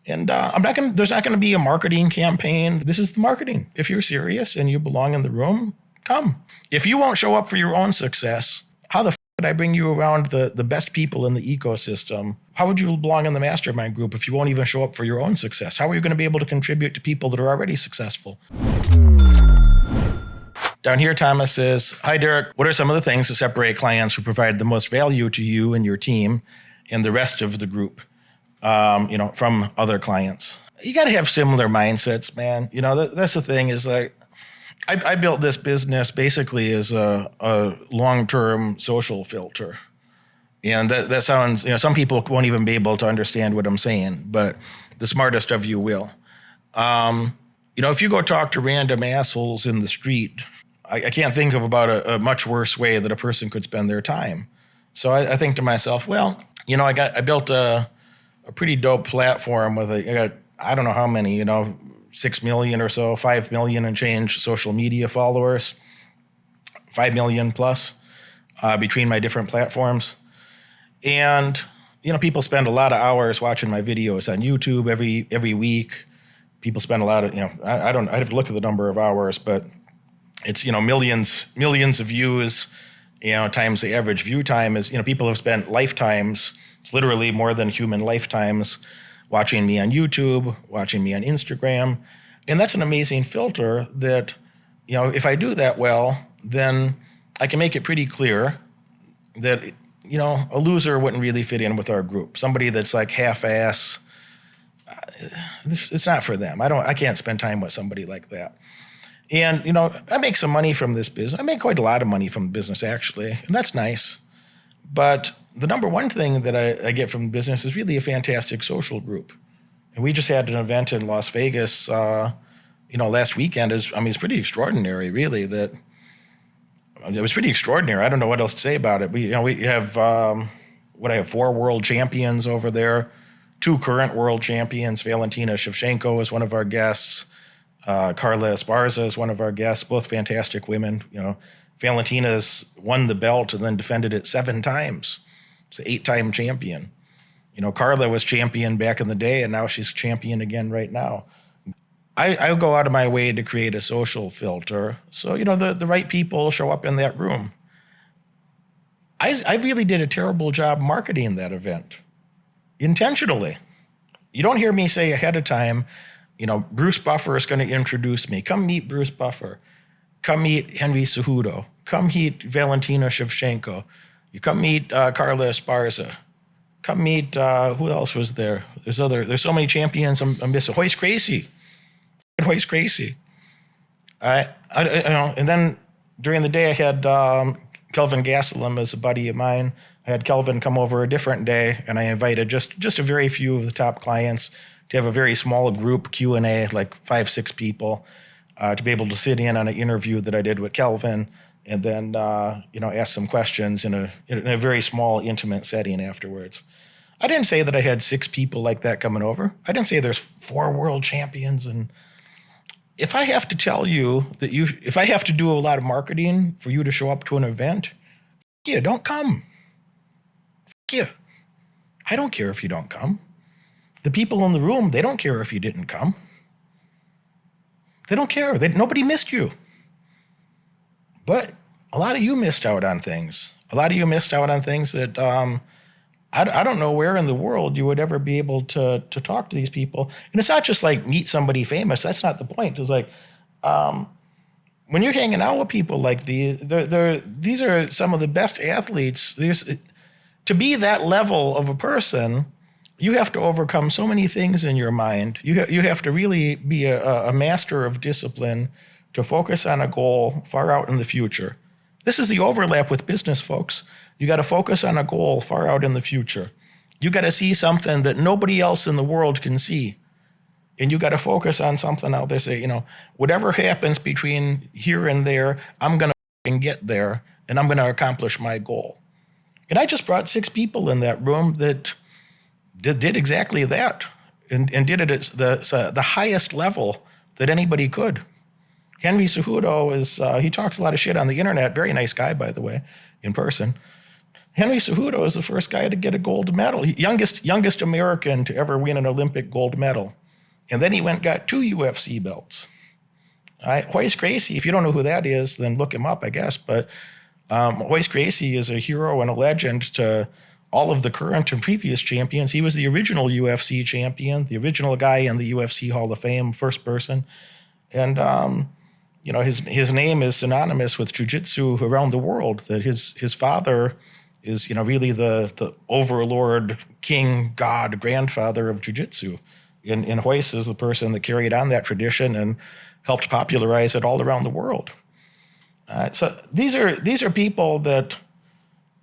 And there's not going to be a marketing campaign. This is the marketing. If you're serious and you belong in the room, come. If you won't show up for your own success, how the would I bring you around the best people in the ecosystem? How would you belong in the mastermind group if you won't even show up for your own success? How are you going to be able to contribute to people that are already successful? Down here, Thomas says, hi, Derek. What are some of the things to separate clients who provide the most value to you and your team and the rest of the group, from other clients? You got to have similar mindsets, man. That's the thing is like, I built this business basically as a long-term social filter. And that sounds, some people won't even be able to understand what I'm saying, but the smartest of you will. If you go talk to random assholes in the street, I can't think of about a much worse way that a person could spend their time. So I think to myself, well, I built a pretty dope platform with I don't know how many, 6 million or so, 5 million and change social media followers, 5 million plus between my different platforms. And, people spend a lot of hours watching my videos on YouTube every week. People spend a lot of, I'd have to look at the number of hours, but it's, millions of views, times the average view time is, people have spent lifetimes. It's literally more than human lifetimes watching me on YouTube, watching me on Instagram. And that's an amazing filter that, if I do that well, then I can make it pretty clear that, a loser wouldn't really fit in with our group. Somebody that's like half-ass, it's not for them. I can't spend time with somebody like that. And, I make some money from this business. I make quite a lot of money from the business, actually, and that's nice. But the number one thing that I get from the business is really a fantastic social group. And we just had an event in Las Vegas, last weekend. It's pretty extraordinary, really. It was pretty extraordinary. I don't know what else to say about it. We have, I have 4 world champions over there, 2 current world champions. Valentina Shevchenko is one of our guests. Carla Esparza is one of our guests, both fantastic women. Valentina's won the belt and then defended it 7 times. She's an 8-time champion. Carla was champion back in the day, and now she's champion again right now. I go out of my way to create a social filter. So, the right people show up in that room. I really did a terrible job marketing that event. Intentionally. You don't hear me say ahead of time, Bruce Buffer is going to introduce me. Come meet Bruce Buffer. Come meet Henry Cejudo. Come meet Valentina Shevchenko. You come meet Carla Esparza. Come meet, who else was there? There's so many champions. I'm missing. Hoist Gracie. Hoist Gracie. And then during the day I had Kelvin Gastelum as a buddy of mine. I had Kelvin come over a different day, and I invited just a very few of the top clients to have a very small group Q&A, like 5-6 people, to be able to sit in on an interview that I did with Kelvin, and then ask some questions in a very small, intimate setting afterwards. I didn't say that I had 6 people like that coming over. I didn't say there's 4 world champions. And if I have to tell you if I have to do a lot of marketing for you to show up to an event, don't come. I don't care if you don't come. The people in the room, they don't care if you didn't come. They don't care. Nobody missed you. But a lot of you missed out on things. A lot of you missed out on things that I don't know where in the world you would ever be able to talk to these people. And it's not just like meet somebody famous. That's not the point. It's like when you're hanging out with people like these, these are some of the best athletes. To be that level of a person, you have to overcome so many things in your mind. You have to really be a master of discipline to focus on a goal far out in the future. This is the overlap with business, folks. You got to focus on a goal far out in the future. You got to see something that nobody else in the world can see. And you got to focus on something out there. Say, whatever happens between here and there, I'm going to get there, and I'm going to accomplish my goal. And I just brought 6 people in that room that did exactly that and did it at the highest level that anybody could. Henry Cejudo he talks a lot of shit on the internet. Very nice guy, by the way, in person. Henry Cejudo is the first guy to get a gold medal, youngest American to ever win an Olympic gold medal. And then he went and got 2 UFC belts. Royce Gracie, if you don't know who that is, then look him up, I guess. But Royce Gracie is a hero and a legend to all of the current and previous champions. He was the original UFC champion, the original guy in the UFC Hall of Fame, first person. And, his name is synonymous with jiu-jitsu around the world, that his father is, really the overlord, king, god, grandfather of jiu-jitsu. And Royce is the person that carried on that tradition and helped popularize it all around the world. So these are people that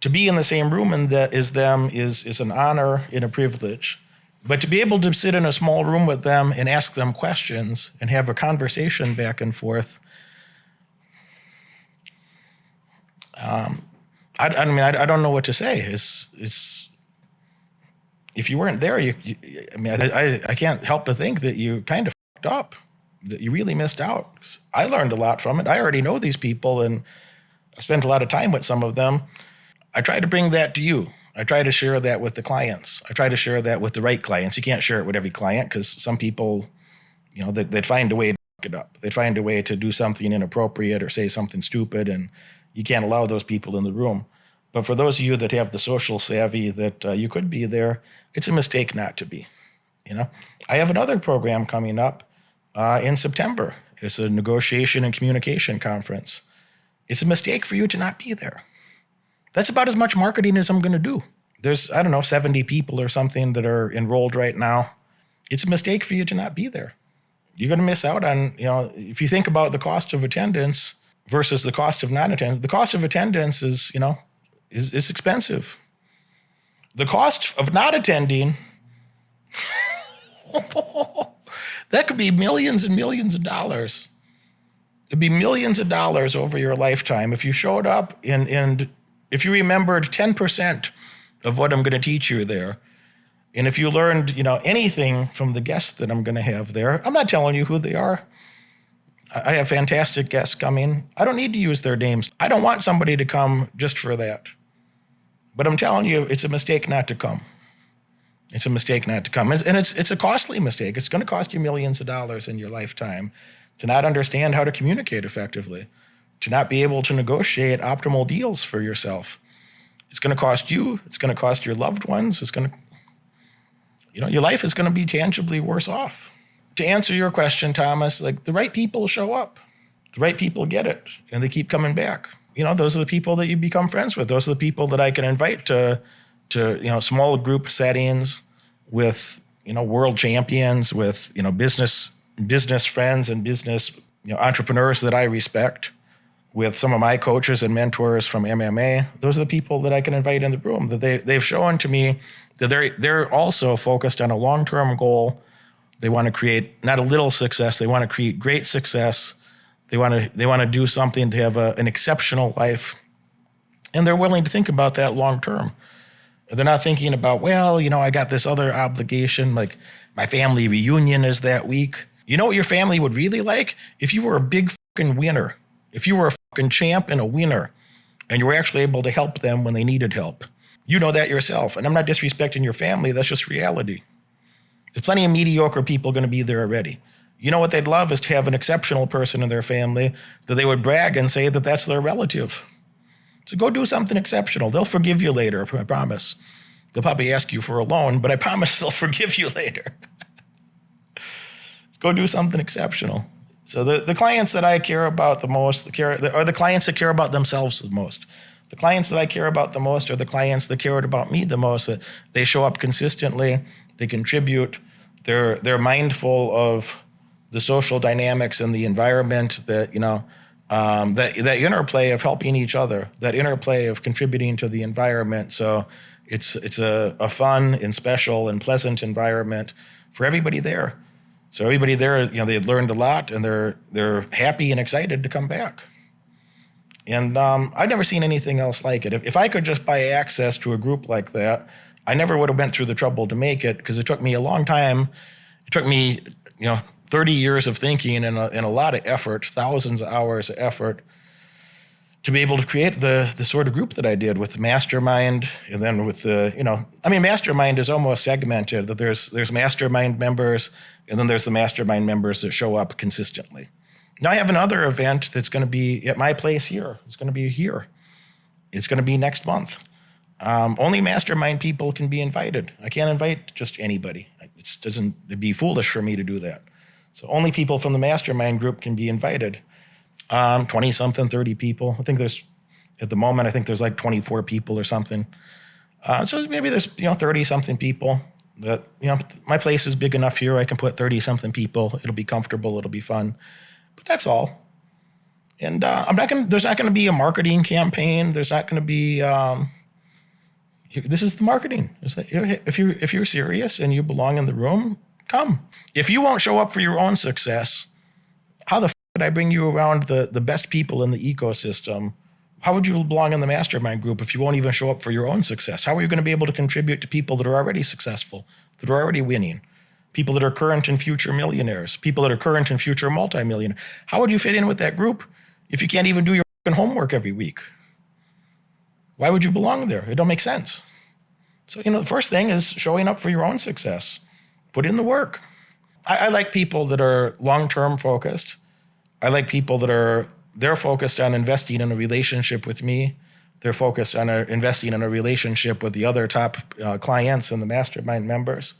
to be in the same room and that is them is an honor and a privilege. But to be able to sit in a small room with them and ask them questions and have a conversation back and forth, I don't know what to say. It's if you weren't there, I can't help but think that you kind of fucked up, that you really missed out. I learned a lot from it. I already know these people, and I spent a lot of time with some of them. I try to bring that to you. I try to share that with the clients. I try to share that with the right clients. You can't share it with every client because some people, they'd find a way to fuck it up. They'd find a way to do something inappropriate or say something stupid, and you can't allow those people in the room. But for those of you that have the social savvy that you could be there, it's a mistake not to be. I have another program coming up in September. It's a negotiation and communication conference. It's a mistake for you to not be there. That's about as much marketing as I'm going to do. There's, 70 people or something that are enrolled right now. It's a mistake for you to not be there. You're going to miss out on, if you think about the cost of attendance versus the cost of non-attendance, the cost of attendance is expensive. The cost of not attending, that could be millions and millions of dollars. It'd be millions of dollars over your lifetime if you showed up and if you remembered 10% of what I'm going to teach you there. And if you learned, anything from the guests that I'm going to have there, I'm not telling you who they are. I have fantastic guests coming. I don't need to use their names. I don't want somebody to come just for that. But I'm telling you, it's a mistake not to come. It's a mistake not to come. And it's a costly mistake. It's going to cost you millions of dollars in your lifetime to not understand how to communicate effectively, to not be able to negotiate optimal deals for yourself. It's going to cost you. It's going to cost your loved ones. It's going to, your life is going to be tangibly worse off. To answer your question, Thomas, the right people show up. The right people get it, and they keep coming back. Those are the people that you become friends with. Those are the people that I can invite to small group settings with, world champions, with, business friends and business, entrepreneurs that I respect, with some of my coaches and mentors from MMA. Those are the people that I can invite in the room, that they've shown to me that they're also focused on a long-term goal. They want to create not a little success. They want to create great success. They want to do something to have an exceptional life. And they're willing to think about that long term. They're not thinking about, I got this other obligation, like my family reunion is that week. You know what your family would really like? If you were a big fucking winner. If you were a fucking champ and a winner, and you were actually able to help them when they needed help. You know that yourself. And I'm not disrespecting your family. That's just reality. There's plenty of mediocre people going to be there already. You know what they'd love is to have an exceptional person in their family that they would brag and say that that's their relative. So go do something exceptional. They'll forgive you later, I promise. They'll probably ask you for a loan, but I promise they'll forgive you later. Go do something exceptional. So the clients that I care about the most are the clients that care about themselves the most. The clients that I care about the most are the clients that care about me the most. That they show up consistently, they contribute, they're mindful of the social dynamics and the environment that, that interplay of helping each other, that interplay of contributing to the environment. So it's a fun and special and pleasant environment for everybody there. So everybody there, they learned a lot and they're happy and excited to come back. And I've never seen anything else like it. If I could just buy access to a group like that, I never would have went through the trouble to make it, because it took me a long time. It took me, 30 years of thinking and a lot of effort, thousands of hours of effort. to be able to create the sort of group that I did with the mastermind, and then with the, mastermind is almost segmented, that there's mastermind members, and then there's the mastermind members that show up consistently. Now I have another event that's going to be at my place here. It's going to be here. It's going to be next month. Only mastermind people can be invited. I can't invite just anybody. It'd be foolish for me to do that. So only people from the mastermind group can be invited. 20 something, 30 people. At the moment, I think there's like 24 people or something. So maybe there's, 30 something people that, my place is big enough here. I can put 30 something people. It'll be comfortable. It'll be fun. But that's all. And there's not going to be a marketing campaign. There's not going to be, this is the marketing. If you're serious and you belong in the room, come. If you won't show up for your own success, how the could I bring you around the best people in the ecosystem? How would you belong in the mastermind group if you won't even show up for your own success? How are you going to be able to contribute to people that are already successful, that are already winning, people that are current and future millionaires, people that are current and future multimillionaires? How would you fit in with that group if you can't even do your homework every week? Why would you belong there? It don't make sense. So, the first thing is showing up for your own success. Put in the work. I like people that are long-term focused. I like people that they're focused on investing in a relationship with me. They're focused on investing in a relationship with the other top clients and the mastermind members.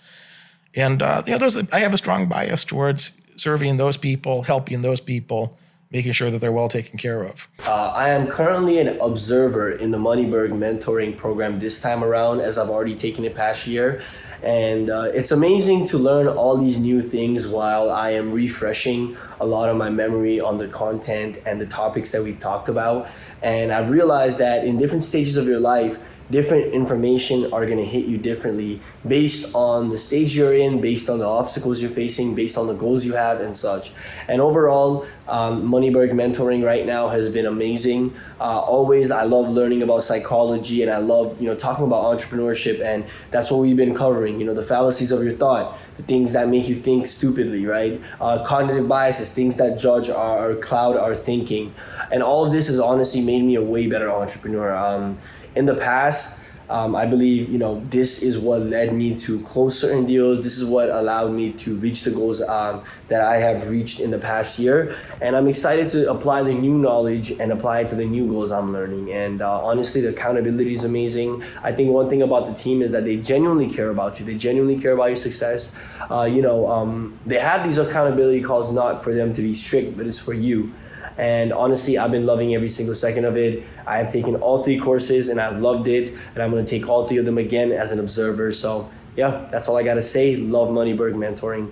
And I have a strong bias towards serving those people, helping those people, making sure that they're well taken care of. I am currently an observer in the Moneyberg mentoring program this time around, as I've already taken it past year. And it's amazing to learn all these new things while I am refreshing a lot of my memory on the content and the topics that we've talked about. And I've realized that in different stages of your life, different information are going to hit you differently based on the stage you're in, based on the obstacles you're facing, based on the goals you have and such. And overall, Moneyberg mentoring right now has been amazing. Always, I love learning about psychology, and I love, talking about entrepreneurship, and that's what we've been covering, the fallacies of your thought, the things that make you think stupidly, right? Cognitive biases, things that judge or cloud our thinking. And all of this has honestly made me a way better entrepreneur. In the past, I believe, this is what led me to close certain deals. This is what allowed me to reach the goals that I have reached in the past year. And I'm excited to apply the new knowledge and apply it to the new goals I'm learning. And honestly, the accountability is amazing. I think one thing about the team is that they genuinely care about you. They genuinely care about your success. They have these accountability calls not for them to be strict, but it's for you. And honestly, I've been loving every single second of it. I have taken all 3 courses and I've loved it. And I'm going to take all 3 of them again as an observer. So yeah, that's all I got to say. Love Moneyberg mentoring.